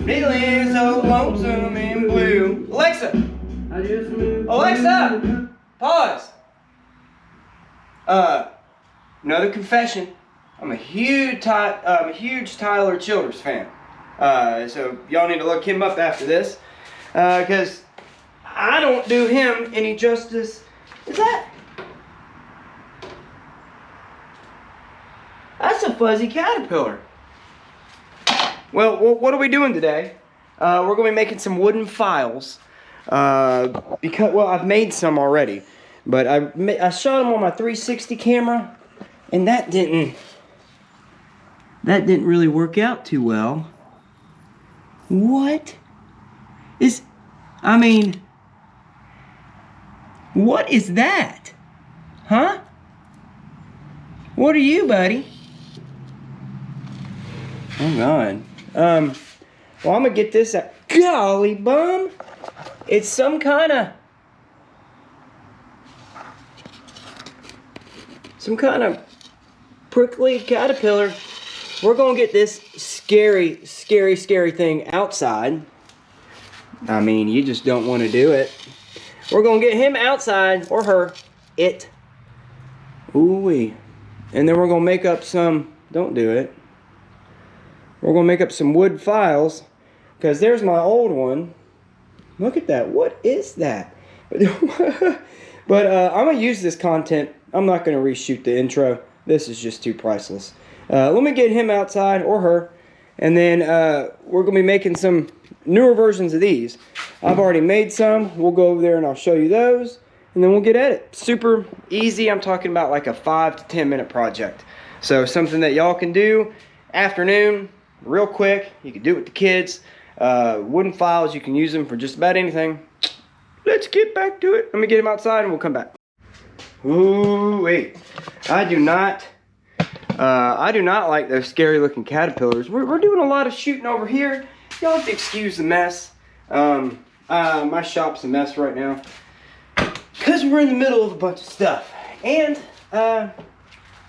Feeling so lonesome and blue. Alexa! Alexa! Pause! Another confession. I'm a huge Tyler Childers fan. So y'all need to look him up after this. Because I don't do him any justice. That's a fuzzy caterpillar. Well, what are we doing today? We're going to be making some wooden files. Because I've made some already. But I shot them on my 360 camera. And that didn't really work out too well. What is that? Huh? What are you, buddy? Oh God. Well, I'm gonna get this out. Golly bum! It's some kind of prickly caterpillar. We're gonna get this scary thing outside. I mean, you just don't want to do it. We're gonna get him outside, or her, it. Ooh-wee. And then we're gonna make up some, don't do it. We're gonna make up some wood files, because there's my old one. Look at that, what is that? But I'm gonna use this content. I'm not gonna reshoot the intro. This is just too priceless. Let me get him outside, or her, and then we're going to be making some newer versions of these. I've already made some. We'll go over there and I'll show you those, and then we'll get at it. Super easy. I'm talking about like a 5 to 10 minute project. So something that y'all can do afternoon, real quick. You can do it with the kids. Wooden files, you can use them for just about anything. Let's get back to it. Let me get him outside and we'll come back. Ooh, wait. I do not like those scary looking caterpillars. We're doing a lot of shooting over here. Y'all have to excuse the mess. My shop's a mess right now, because we're in the middle of a bunch of stuff. And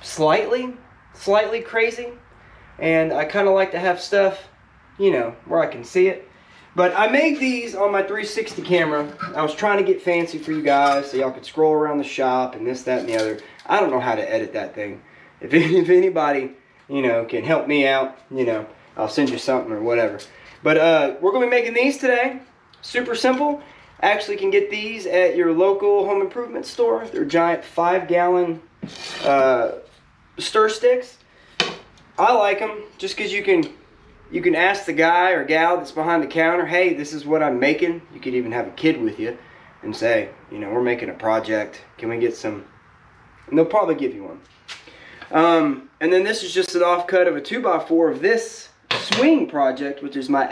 slightly crazy. And I kind of like to have stuff, you know, where I can see it. But I made these on my 360 camera. I was trying to get fancy for you guys so y'all could scroll around the shop and this, that, and the other. I don't know how to edit that thing. If anybody, you know, can help me out, you know, I'll send you something or whatever. But we're going to be making these today. Super simple. Actually can get these at your local home improvement store. They're giant 5-gallon stir sticks. I like them just because you can ask the guy or gal that's behind the counter, hey, this is what I'm making. You could even have a kid with you and say, you know, we're making a project. Can we get some? And they'll probably give you one. And then this is just an offcut of a 2x4 of this swing project, which is my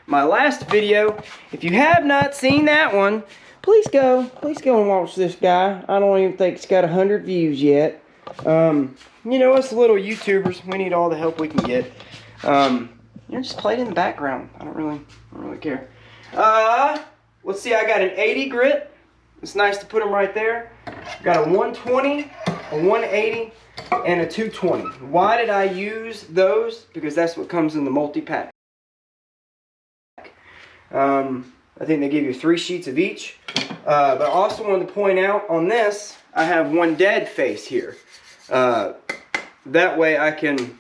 last video. If you have not seen that one, please go and watch this guy. I don't even think it's got 100 views yet. You know, us little YouTubers, we need all the help we can get. You know, just play it in the background. I don't really care. Let's see, I got an 80 grit. It's nice to put them right there. Got a 120, a 180, and a 220. Why did I use those? Because that's what comes in the multi-pack. I think they give you 3 sheets of each. But I also wanted to point out on this, I have one dead face here. That way I can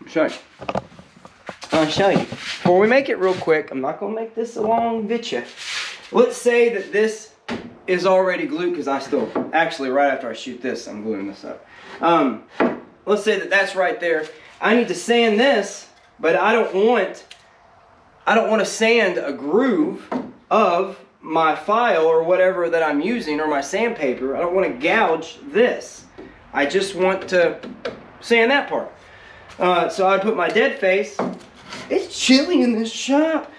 show you. I'll show you. Before we make it real quick, I'm not going to make this a long video. Let's say that this is already glued, because I still, actually right after I shoot this, I'm gluing this up. Let's say that that's right there. I need to sand this, but I don't want to sand a groove of my file or whatever that I'm using, or my sandpaper. I don't want to gouge this. I just want to sand that part. So I put my dead face. It's chilly in this shop.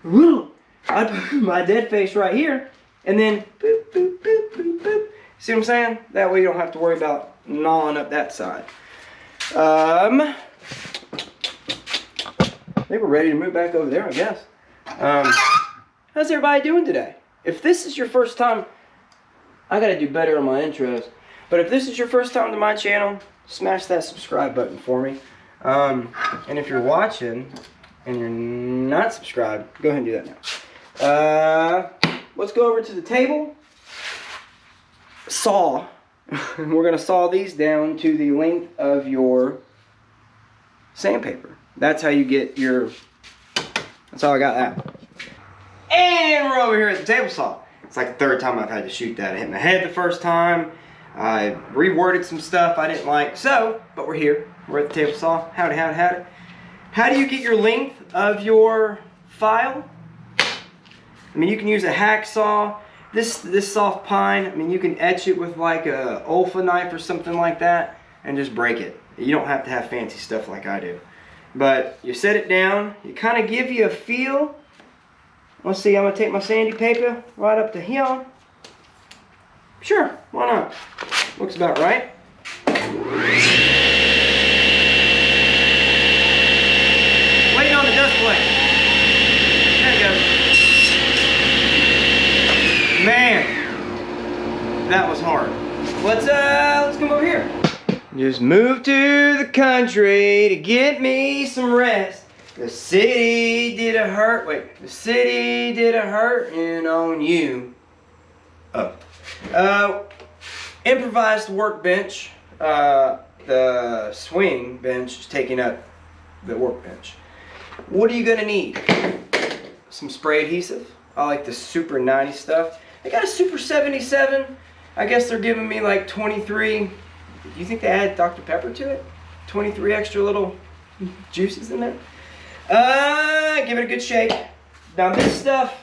I put my dead face right here, and then boop, boop, boop, boop, boop. See what I'm saying? That way you don't have to worry about gnawing up that side. I think we're ready to move back over there, I guess. How's everybody doing today? If this is your first time, I gotta do better on my intros. But if this is your first time to my channel, smash that subscribe button for me. And if you're watching, and you're not subscribed, go ahead and do that now. Let's go over to the table. Saw. We're going to saw these down to the length of your sandpaper. That's how you get your... That's how I got that. And we're over here at the table saw. It's like the third time I've had to shoot that. I hit my head the first time. I reworded some stuff I didn't like. So, but we're here. We're at the table saw. Howdy, howdy, howdy. How do you get your length of your file? I mean, you can use a hacksaw. This soft pine, I mean, you can etch it with like a Olfa knife or something like that and just break it. You don't have to have fancy stuff like I do. But you set it down. You kind of give you a feel. Let's see, I'm going to take my sandy paper right up to here. Sure, why not? Looks about right. Waiting on the dust plate. There it goes. Man, that was hard. Let's come over here. Just moved to the country to get me some rest. The city did a hurt. Wait, the city did a hurting on you. Oh. Improvised workbench. The swing bench is taking up the workbench. What are you gonna need? Some spray adhesive. I like the Super 90 stuff. I got a Super 77. I guess they're giving me like 23. Do you think they add Dr. Pepper to it? 23 extra little juices in there? Give it a good shake. Now this stuff,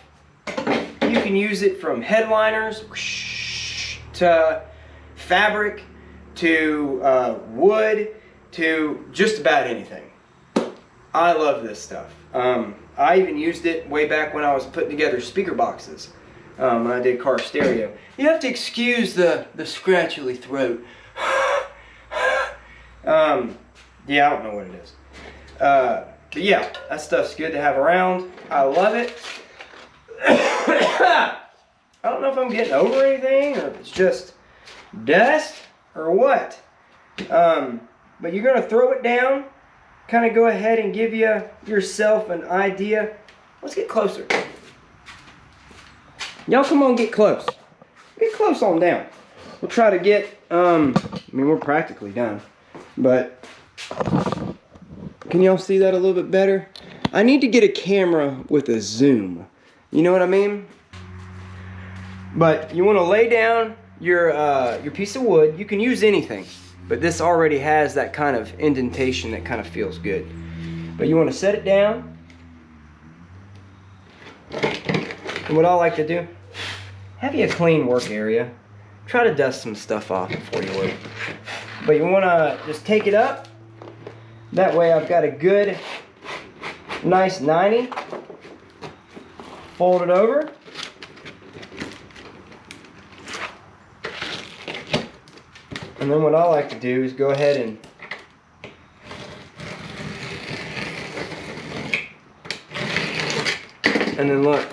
you can use it from headliners to fabric to wood to just about anything. I love this stuff. I even used it way back when I was putting together speaker boxes. When I did car stereo. You have to excuse the scratchily throat. Yeah, I don't know what it is. But yeah, that stuff's good to have around. I love it. I don't know if I'm getting over anything or if it's just dust or what. But you're gonna throw it down, kind of go ahead and give yourself an idea. Let's get closer. Y'all come on, get close. Get close on down. We'll try to get, I mean, we're practically done. But, can y'all see that a little bit better? I need to get a camera with a zoom. You know what I mean? But you want to lay down your piece of wood. You can use anything. But this already has that kind of indentation that kind of feels good. But you want to set it down. And what I like to do, have you a clean work area. Try to dust some stuff off before you work. But you want to just take it up. That way I've got a good, nice 90. Fold it over. And then what I like to do is go ahead and then look,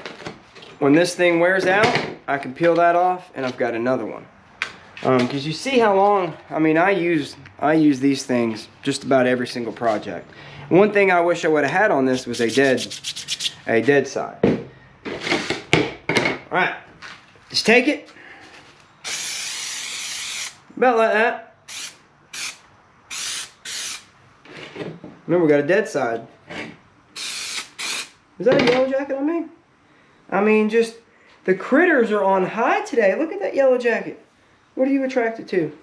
when this thing wears out, I can peel that off and I've got another one. Because you see how long, I mean, I use these things just about every single project. One thing I wish I would have had on this was a dead side. All right, just take it. About like that. Remember, we got a dead side. Is that a yellow jacket on me? I mean, just the critters are on high today. Look at that yellow jacket. What are you attracted to?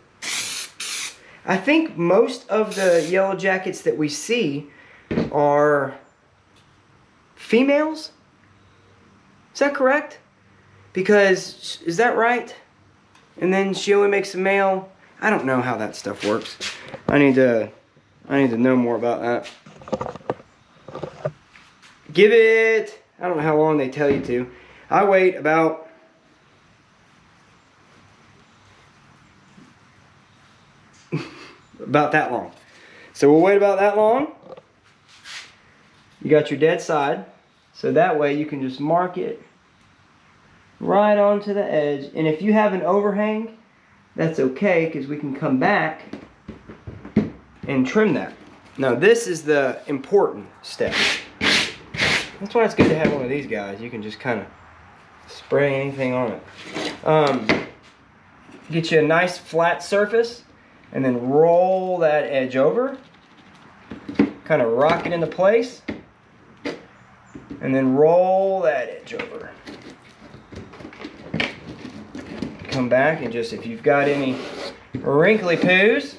I think most of the yellow jackets that we see are females. Is that correct? Because, is that right? And then she only makes a male. I don't know how that stuff works. I need to know more about that. Give it, I don't know how long they tell you to. I wait about that long. So we'll wait about that long. You got your dead side. So that way you can just mark it right onto the edge. And if you have an overhang, that's okay, because we can come back and trim that. Now this is the important step. That's why it's good to have one of these guys. You can just kind of spray anything on it. Get you a nice flat surface and then roll that edge over. Kind of rock it into place. And then roll that edge over. Come back and just, if you've got any wrinkly poos,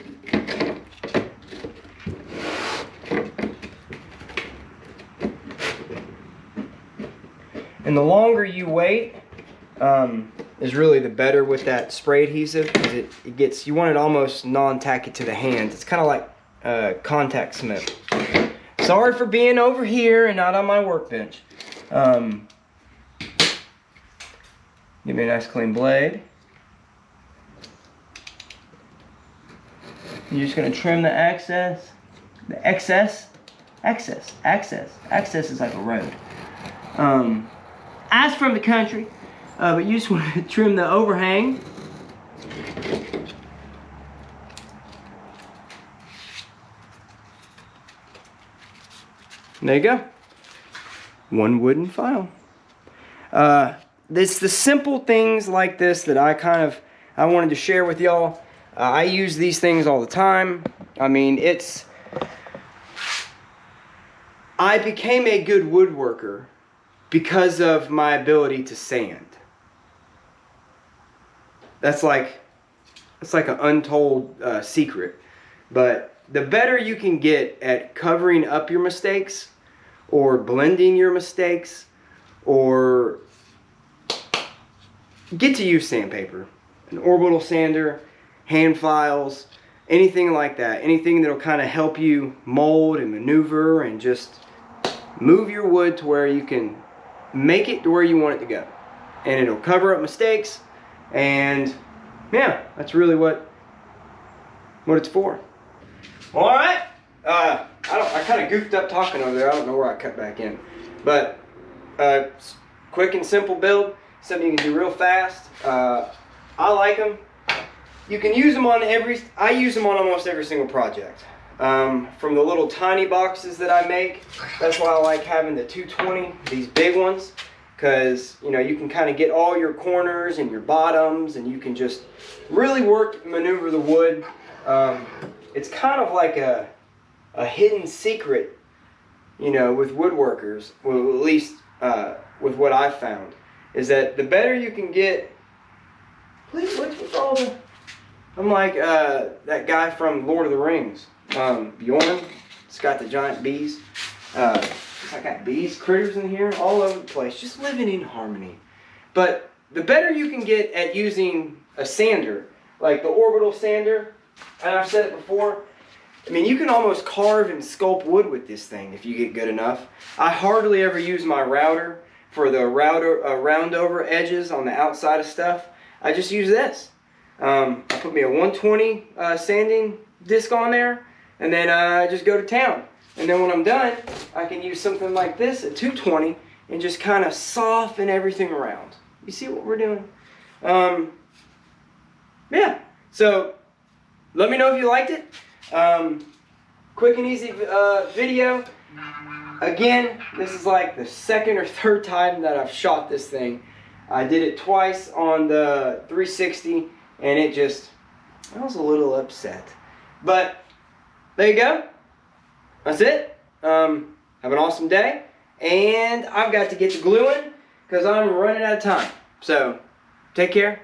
and the longer you wait is really the better with that spray adhesive, because it gets, you want it almost non-tacky to the hands. It's kind of like contact cement. Sorry for being over here and not on my workbench. Give me a nice clean blade. You're just going to trim the excess. The excess is like a road. As from the country, but you just want to trim the overhang. There you go. One wooden file. It's the simple things like this that I wanted to share with y'all. I use these things all the time. I mean, I became a good woodworker because of my ability to sand. That's like an untold secret. But the better you can get at covering up your mistakes, or blending your mistakes, or get to use sandpaper, an orbital sander, hand files, anything like that. Anything that'll kind of help you mold and maneuver and just move your wood to where you can make it to where you want it to go. And it'll cover up mistakes, and yeah, that's really what it's for. All right. I kind of goofed up talking over there. I don't know where I cut back in. But quick and simple build. Something you can do real fast. I like them. You can use them on I use them on almost every single project. From the little tiny boxes that I make. That's why I like having the 220, these big ones. Because, you know, you can kind of get all your corners and your bottoms, and you can just really maneuver the wood. It's kind of like a hidden secret, you know, with woodworkers, well, at least with what I've found, is that the better you can get. Please, what's all the? I'm like that guy from Lord of the Rings, Bjorn. It's got the giant bees. I got bees, critters in here, all over the place, just living in harmony. But the better you can get at using a sander, like the orbital sander, and I've said it before, I mean, you can almost carve and sculpt wood with this thing if you get good enough. I hardly ever use my router for the round over edges on the outside of stuff. I just use this. I put me a 120 sanding disc on there, and then I just go to town. And then when I'm done, I can use something like this at 220 and just kind of soften everything around. You see what we're doing? Yeah. So let me know if you liked it. Quick and easy video. Again, this is like the second or third time that I've shot this thing. I did it twice on the 360, and I was a little upset. But there you go. That's it. Have an awesome day. And I've got to get to gluing because I'm running out of time. So take care.